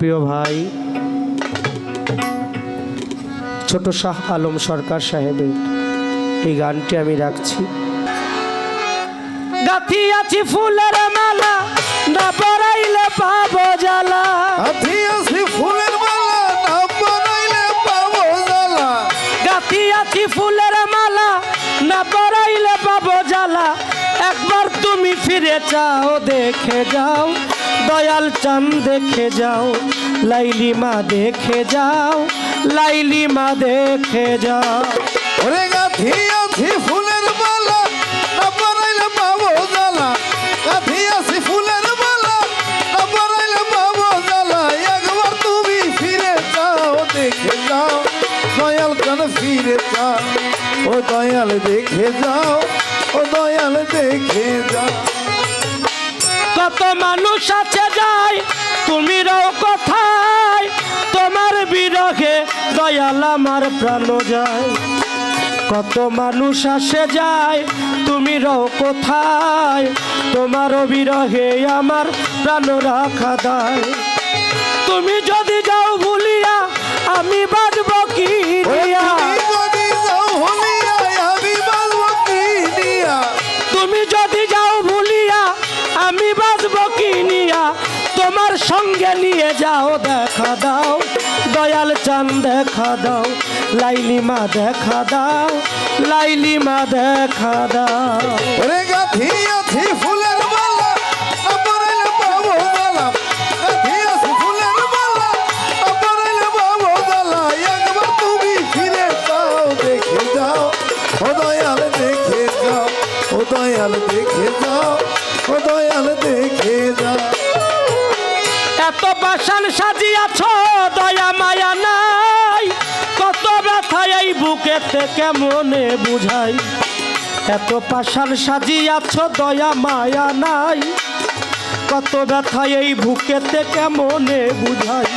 প্রিয় ভাই ছোট শাহ আলম সরকার সাহেবের এই গানটি আমি রাখছি। গাথিয়াছি ফুলের মালা না পরাইলে পাবো জ্বালা, গাথিয়াছি ফুলের মালা না পরাইলে পাবো জ্বালা, গাথিয়াছি ফুলের মালা না পরাইলে পাবো জ্বালা। একবার তুমি ফিরে চাও দেখে যাও, দয়াল চাঁদ দেখে যাও, লাইলি মা দেখে যাও, লাইলি মা দেখে যাও। ওরে গাথিয়াছি ফুলের মালা না পরাইলে পাবো জ্বালা, গাথিয়াছি ফুলের মালা না পরাইলে পাবো জ্বালা। একবার তুমি ফিরে যাও দেখে যাও, দয়াল চাঁদ ফিরে যাও, ও দয়াল দেখে যাও, ও দয়াল দেখে যাও। কত মানুষ আছে যায় তুমি রও কোথায়, তোমার বিরহে দয়াল আমার প্রাণ যায়। কত মানুষ আসে যায় তুমি রও কোথায়, তোমার বিরহে আমার প্রাণ রাখা দায়। তুমি যদি যাও ভুলিয়া আমি বাজব কি দিয়া, তুমি যদি যাও ভুলিয়া আমি বাজব কি নিয়া। তোমার সঙ্গে নিয়ে যাও দেখা দাও, দয়াল চাঁদ দেখা দাও, লাইলি মা দেখা দাও, লাইলি মা দেখা দাও। ওরে গাথিয়াছি ফুলের মালা না পরাইলে পাবো জ্বালা, গাথিয়াছি ফুলের মালা না পরাইলে পাবো জ্বালা। একবার তুমি ফিরে যাও দেখে যাও, ও দয়াল দেখে যাও, ও দয়াল দেখে যাও, ও দয়াল দেখে যাও। এত বাসান সাজিয়াছ দয়া মায়া নাই, কত ব্যথা এই বুকেতে কেমনে বুঝাই। এত পাশান সাজিয়াছ দয়া মায়া নাই, কত ব্যথা এই বুকেতে কেমনে বুঝাই।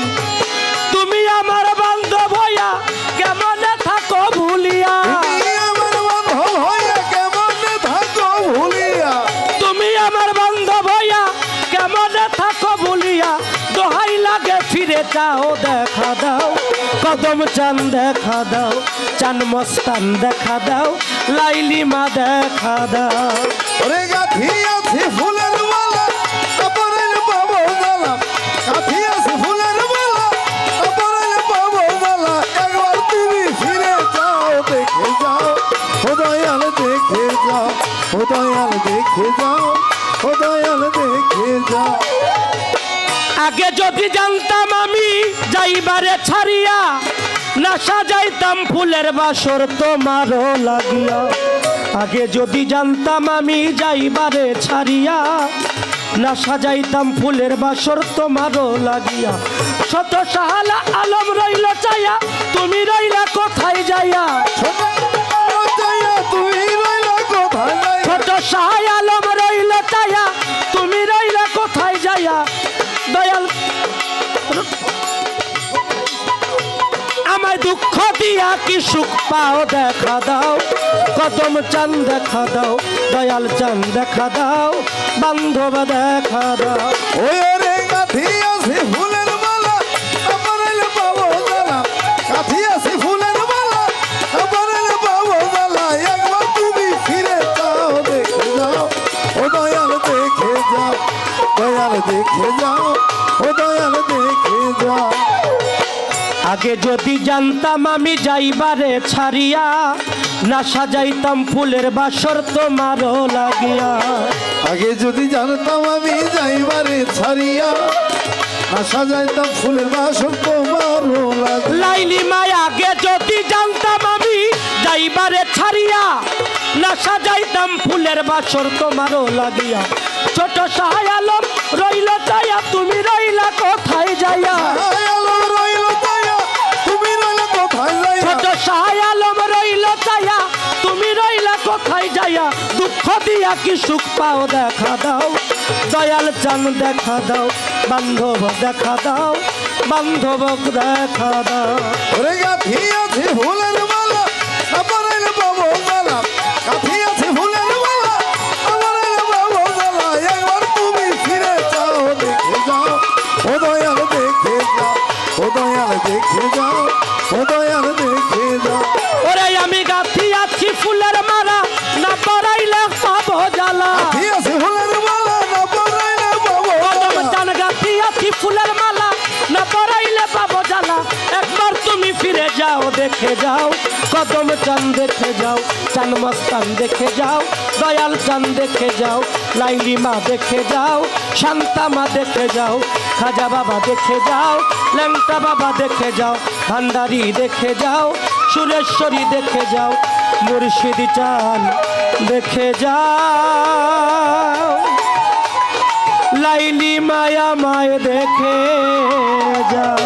তুমি আমার বান্ধব হইয়া কেমনে থাকো ভুলিয়া, তুমি আমার বান্ধব হইয়া কেমনে থাকো ভুলিয়া, তুমি আমার বান্ধব হইয়া কেমনে থাকো ভুলিয়া। দোহাই লাগে ফিরে যাও দেখা দাও, কদম চাঁদ দেখা দাও, চান মস্তান দেখা দাও, লাইলি মা দেখা দাও। ওরে গাথিয়াছি ফুলের মালা না পরাইলে পাবো জ্বালা, গাথিয়াছি ফুলের মালা না পরাইলে পাবো জ্বালা। একবার তুমি ফিরে যাও দেখে যাও, ও দয়াল দেখে যাও, ও দয়াল দেখে যাও, ও দয়াল দেখে যাও। আগে যদি জানতাম আমি যাইবারে ছাড়িয়া, না সাজাইতাম ফুলের বাসর তোমারও লাগিয়া। আগে যদি জানতাম আমি যাইবারে ছাড়িয়া, না সাজাইতাম ফুলের বাসর তোমারও লাগিয়া। শত সাহালা আলম রইল চাইয়া, তুমি রইলা কোথায় যাইয়া। তুমি রইলা কোথায় যাইয়া, ছোট সাহাই আলম রইল চাইয়া, তুমি রইলা কোথায় যাইয়া। দয়াল আমায় দুঃখ দিয়া কি সুখ পাও দেখা দাও, কদম চাঁদ দেখা দাও, দয়াল চাঁদ দেখা দাও, বান্ধব দেখা দাও। ওই রে গাথিয়াছি ফুলের মালা না পরাইলে পাবো জ্বালা, গাথিয়াছি ফুলের মালা না পরাইলে পাবো জ্বালা। একবার তুমি ফিরে যাও দেখে যাও, ও দয়াল দেখে যাও, দয়াল দেখে যাও, ও দয়াল দেখে যাও। আগে যদি জানতাম আমি যাইবারে ছাড়িয়া, না সাজাইতাম ফুলের বাসর তোমারও লাগিয়া। আগে যদি জানতাম আমি যাইবারে ছাড়িয়া, না সাজাইতাম ফুলের বাসর তোমারও লাগে। লাইলি মায় আগে যদি জানতাম আমি যাইবারে ছাড়িয়া, না সাজাইতাম ফুলের বাসর তোমারও লাগিয়া। ছোট সাহাই আলম রইল চাইয়া, তুমি রইলা কোথায় যাইয়া। ছোট সাহাই আলম রইল চাইয়া, তুমি রইলা কোথায় যাইয়া। দুঃখ দিয়া কি সুখ পাও দেখা দাও, দয়াল চাঁদ দেখা দাও, বান্ধব দেখা দাও, বান্ধব দেখা দাও। ওরে গাথিয়াছি ফুলের মালা না পরাইলে পাবো জ্বালা, গাথিয়াছি ফুলের মালা না পরাইলে পাবো জ্বালা। একবার তুমি ফিরে যাও দেখে যাও, ও দয়াল দেখে যাও, দেখে যাও ও দয়াল দেখে যাও ওরে আমি গাথি আছি ফুলের মালা না পরাইলে পাবো জ্বালা ঠিক আছে ফুলের মালা না পরাইলে পাবো কদম চান গাথি আছি ফুলের মালা না পরাইলে পাবো জ্বালা একবার তুমি ফিরে যাও দেখে যাও কদম চান দেখে যাও চান মস্তান দেখে যাও দয়াল চান দেখে যাও লাইলি মা দেখে যাও শান্তা মা দেখে যাও খাজা বাবা দেখে যাও ল্যাংটা বাবা দেখে যাও ভান্ডারি দেখে যাও সুরেশ্বরী দেখে যাও মুর্শিদ চান দেখে যাও লাইলি মায়া মায় দেখে যাও